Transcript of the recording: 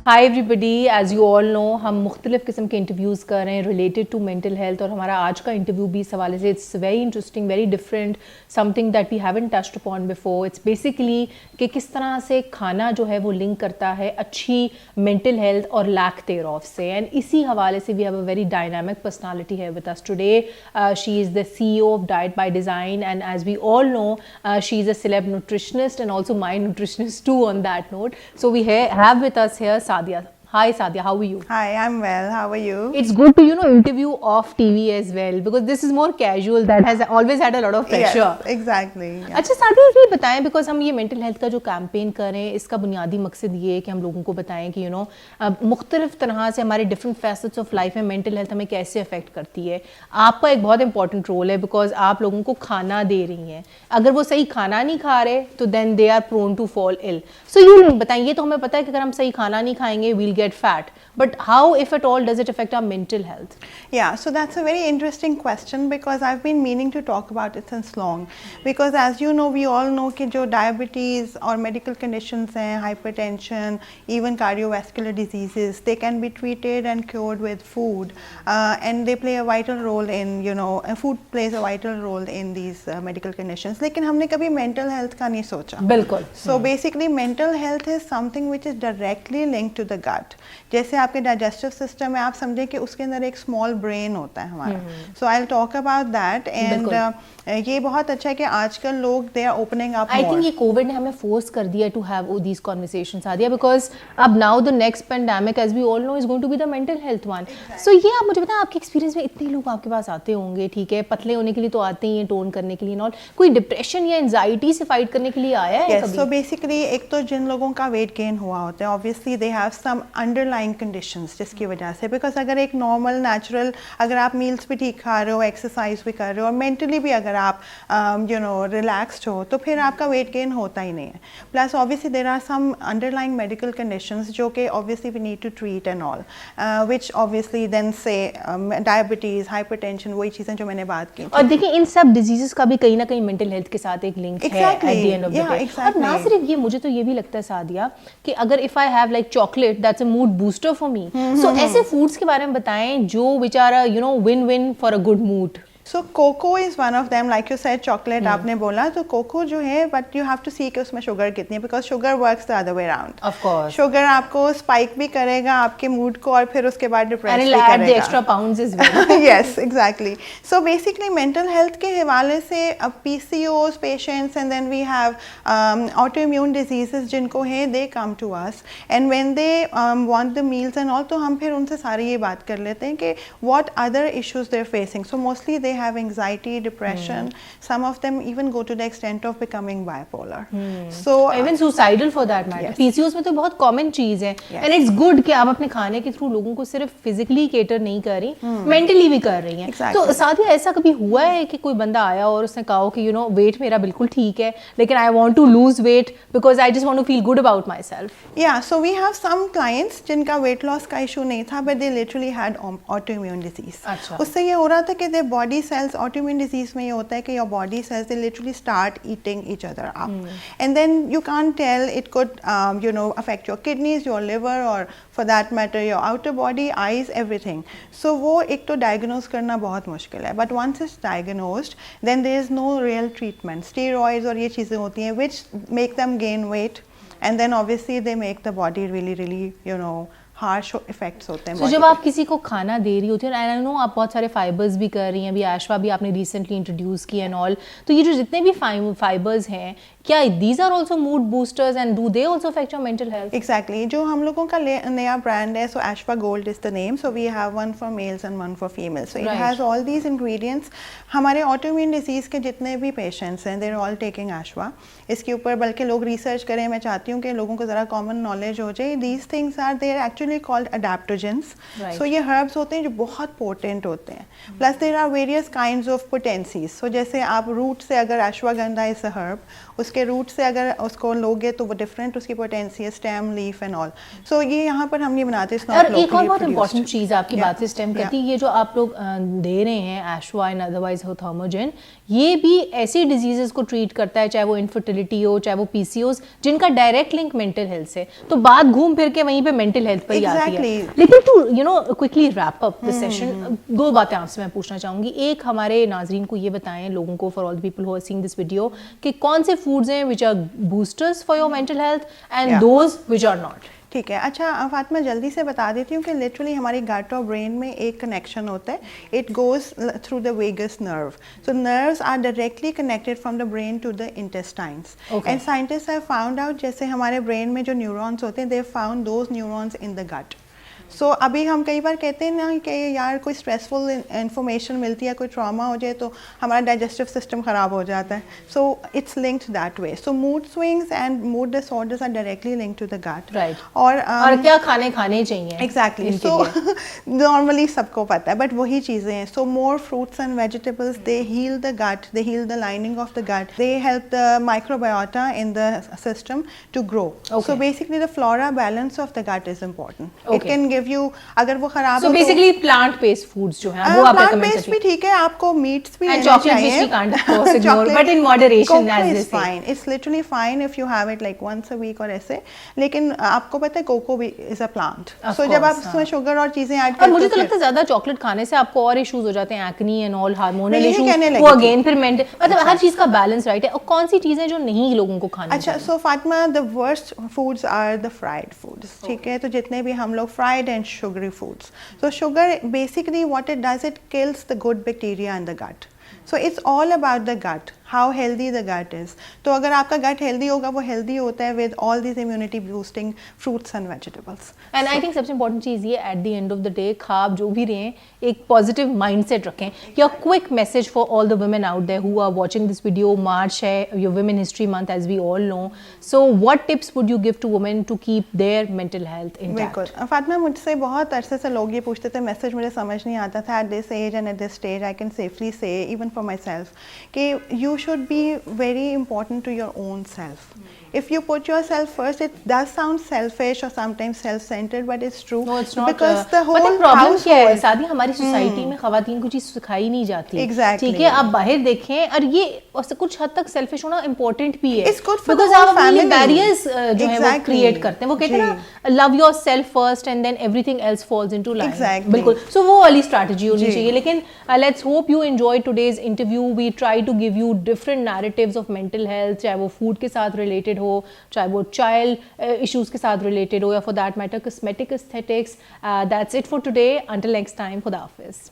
High everybody, as you all know हम मुख्तलिफ़ किस्म के इंटरव्यूज़ कर रहे हैं रिलेटेड टू मेंटल हेल्थ, और हमारा आज का इंटरव्यू भी इस हवाले से it's very interesting, very different, something that we haven't touched upon before. It's basically कि किस तरह से खाना जो है वो लिंक करता है अच्छी मेंटल हेल्थ और लैक देयर ऑफ से। एंड इसी हवाले से we have a very dynamic personality है with us today. She is the CEO of diet by design, and as we all know she is a celeb nutritionist and also my nutritionist too on that note. So we have with us here Sadia. Hi Sadia, how are you? Hi, I'm well. How are you? It's good to interview off TV as well, because this is more casual. That has always had a lot of pressure. Yes, exactly. Yeah. अच्छा सादिया, ये बताएं, because हम ये mental health का जो campaign कर रहे हैं इसका बुनियादी मकसद ये है कि हम लोगों को बताएं कि मुख्तलिफ तरह से हमारे डिफरेंट फैसेट्स ऑफ लाइफ में मेंटल हेल्थ हमें कैसे अफेक्ट करती है। आपका एक बहुत इंपॉर्टेंट रोल है बिकॉज आप लोगों को खाना दे रही हैं। अगर वो सही खाना नहीं खा रहे तो then they are prone to fall ill. So ये बताएं, ये तो हमें पता है कि अगर हम सही खाना नहीं खाएंगे we'll get fat, but how, if at all, does it affect our mental health? Yeah, so that's a very interesting question because I've been meaning to talk about it since long. Because as you know, we all know कि जो diabetes और medical conditions हैं, hypertension, even cardiovascular diseases, they can be treated and cured with food, and they play a vital role in, food plays a vital role in these medical conditions. लेकिन हमने कभी mental health का नहीं सोचा। बिल्कुल। So basically, mental health is something which is directly linked to the gut. जैसे आपके digestive system है, आप समझें कि उसके अंदर एक स्मॉल ब्रेन होता है हमारा। So I will talk about that. And ये बहुत अच्छा है कि आजकल लोग they are opening up. I think ये कोविड ने हमें फोर्स कर दिया टू हैव दीज कॉन्वर्सेशंस आदिया, बिकॉज अब now the next pandemic as we all know is going to be the mental health one. So ये आप मुझे बताएं, आपके एक्सपीरियंस में इतने लोग आपके पास आते होंगे, ठीक है, पतले होने के लिए तो आते ही हैं, टोन करने के लिए नॉट, कोई डिप्रेशन या एंजाइटी से फाइट करने के लिए आया है कभी? सो बेसिकली एक तो जिन लोगों का वेट गेन हुआ होता है, obviously they have some underlying conditions जिसकी वजह से, बिकॉज अगर एक नॉर्मल नेचुरल, अगर आप मील्स भी ठीक खा रहे हो, एक्सरसाइज भी कर रहे हो और मेंटली भी अगर आप रिलैक्स्ड हो, तो फिर आपका वेट गेन होता ही नहीं है। Plus obviously there are some underlying medical conditions जो कि obviously we need to treat and all, which obviously then से डायबिटीज, हाइपरटेंशन, वही चीज़ें जो मैंने बात की। और देखिए इन सब डिजीजेस का भी कहीं ना कहीं मेंटल हेल्थ के साथ एक लिंक है at the end of the day. और ना सिर्फ ये, मुझे तो ये भी लगता है सादिया कि अगर if I have like chocolate that's a mood booster for me, so ऐसे फूड्स के बारे में बताएं जो which are win win for a good mood. So cocoa is one of them, like you said chocolate आपने बोला, तो cocoa जो है, but you have to see कि उसमें शुगर कितनी है, because sugar works the other way around. Of course sugar आपको स्पाइक भी करेगा आपके मूड को और फिर उसके बाद डिप्रेस भी करेगा। Extra pounds is well. Yes, exactly. So basically mental health के हवाले से PCOS patients and then we have autoimmune diseases जिनको हैं, they come to us and when they want the meals and all, तो हम फिर उनसे सारी ये बात कर लेते हैं कि what other issues they are facing. So mostly they have anxiety, depression, some of them even go to the extent of becoming bipolar. So even suicidal for that matter. Yes. PCOS में तो बहुत common चीज है, and it's good कि आप अपने खाने के थ्रू लोगों को सिर्फ फिजिकली केटर नहीं कर रही, मेंटली भी कर रही हैं। Exactly. तो सादिया, ऐसा कभी हुआ है कि कोई बंदा आया और उसने कहा कि वेट मेरा बिल्कुल ठीक है लेकिन I want to lose weight because I just want to feel good about myself? Yeah, so we have some clients जिनका weight loss का issue नहीं था, but they literally had autoimmune disease. अच्छा। उससे ये हो रहा था कि their body cells, autoimmune disease में ये होता है कि your body cells they literally start eating each other up, and then you can't tell, it could affect your kidneys, your liver, or for that matter your outer body, eyes, everything. So वो एक तो diagnose करना बहुत मुश्किल है, but once it's diagnosed then there is no real treatment. Steroids और ये चीज़ें होती हैं which make them gain weight, and then obviously they make the body really harsh effects होते हैं। So, जब आप किसी को खाना दे रही होती है, आई नो आप बहुत सारे फाइबर्स भी कर रही हैं, अभी आशवा भी आपने रिसेंटली इंट्रोड्यूस की एंड ऑल, तो ये जो जितने भी फाइबर्स हैं, क्या these are also mood boosters and do they also affect your mental health? Exactly, जो हम लोगों का नया ब्रांड है, so Ashwa gold is the name, so we have one for males and one for females, so it has all these ingredients. हमारे autoimmune disease के जितने भी पेशेंट्स हैं, they are all taking Ashwa. इसके ऊपर बल्कि लोग रिसर्च करें, मैं चाहती हूँ कि लोगों को ज़रा कॉमन नॉलेज हो जाए। These things are there actually actually called adaptogens. Right. So ये हर्ब्स होते हैं जो बहुत पोटेंट होते हैं. Plus there are various kinds of potencies. So जैसे आप रूट से अगर अश्वगंधा इज अ हर्ब, उसके रूट से अगर उसको लोगे तो वो डिफरेंट उसकी पोटेंसी है, स्टेम, लीफ एंड ऑल. सो ये यहाँ पर हम नहीं बनाते. और एक और बहुत इंपॉर्टेंट चीज़ आपकी बात से स्टेम करती है, ये जो आप लोग दे रहे हैं एशवा एंड अदरवाइज होथर्मोजेन, ये भी ऐसी डिजीजेस को ट्रीट करता है, चाहे वो इनफर्टिलिटी हो, चाहे वो पीसीओस, जिनका डायरेक्ट लिंक मेंटल हेल्थ से. तो बात घूम फिर के वहीं पे मेंटल हेल्थ पर ही आती है. लेकिन to quickly wrap up this session, दो बातें आपसे मैं पूछना चाहूंगी. एक, हमारे नाजरीन को ये बताएं, लोगों को, for all the people who are seeing this video, कि कौन से फूड्स हैं which are boosters for your mental health and those which are not. ठीक है. अच्छा फातिमा, जल्दी से बता देती हूँ कि लिटरली हमारी गट और ब्रेन में एक कनेक्शन होता है. It goes through the vagus nerve. So nerves are directly connected from the brain to the intestines. And scientist have found out, जैसे हमारे ब्रेन में जो न्यूरॉन्स होते हैं, they found those neurons in the gut. So अभी हम कई बार कहते हैं ना कि यार कोई स्ट्रेसफुल इन्फॉर्मेशन मिलती है, कोई ट्रॉमा हो जाए तो हमारा डाइजेस्टिव सिस्टम ख़राब हो जाता है. So it's linked that way. So mood swings and mood disorders are directly linked to the gut. Right. और क्या खाने चाहिए. एग्जैक्टली. सो नॉर्मली सबको पता है, बट वही चीज़ें हैं. So more fruits and vegetables, they heal the gut, they heal the lining of the gut, they help the microbiota in the system to grow. So basically the flora balance of the gut is important. It can give you, अगर वो खराब हो, basically plant based foods जो हैं वो आप plant based भी ठीक है, आपको मीट्स भी लेना चाहिए, but in moderation, as they say. Fine. It's literally fine if you have it like once a week और ऐसे. लेकिन आपको पता है कोको भी इज अ प्लांट. सो जब आप उसमें शुगर और चीजें ऐड करते हैं, मुझे तो लगता है ज्यादा चॉकलेट खाने से आपको और इश्यूज हो जाते हैं, acne and all, hormonal issues, वो अगेन फिर मेंटल, मतलब हर चीज का बैलेंस राइट है. और कौन सी चीजें जो नहीं लोगों को खानी. अच्छा, so Fatima, the worst foods are the fried foods. ठीक है. तो जितने भी हम लोग fried and sugary foods. So sugar, basically what it does, it kills the good bacteria in the gut. So it's all about the gut, how healthy the gut is. तो अगर आपका gut healthy होगा, वो healthy होता है with all these immunity boosting fruits and vegetables. And I think सबसे important चीज़ ये, at the end of the day, खाब जो भी रहें, एक positive mindset रखें. Your quick message for all the women out there who are watching this video. March है, your Women History Month, as we all know. So what tips would you give to women to keep their mental health intact? बिल्कुल फातिमा, मुझसे बहुत अरसे से लोग ये पूछते थे, मैसेज मुझे समझ नहीं आता था. At this age and at this stage, I can safely say, even for myself, कि you should be very important to your own self. If you put yourself first, it does sound selfish or sometimes self-centered, but it's true. No, it's not. Because the whole problem क्या है, सादी हमारी society में खवातीन को चीज सिखाई नहीं जाती. Exactly. ठीक है, आप बाहर देखें, और ये कुछ हद तक सेल्फिश होना इम्पोर्टेंट भी है. It's good for the Because whole आप अपनी family. बैरियर्स जो है वो क्रिएट करते हैं. वो कहते हैं ना, love yourself first and then everything else falls into line. Exactly. बिल्कुल. So वो वाली स्ट्रैटेजी होनी चाहिए. लेकिन let's hope you enjoyed today's interview. We try to give you different narratives of mental health, चाहे वो फूड के साथ रिलेटेड हो, चाहे वो चाइल्ड इश्यूज के साथ रिलेटेड हो, या for that matter cosmetic aesthetics. That's it for today. Until next time, खुदा हाफिज़.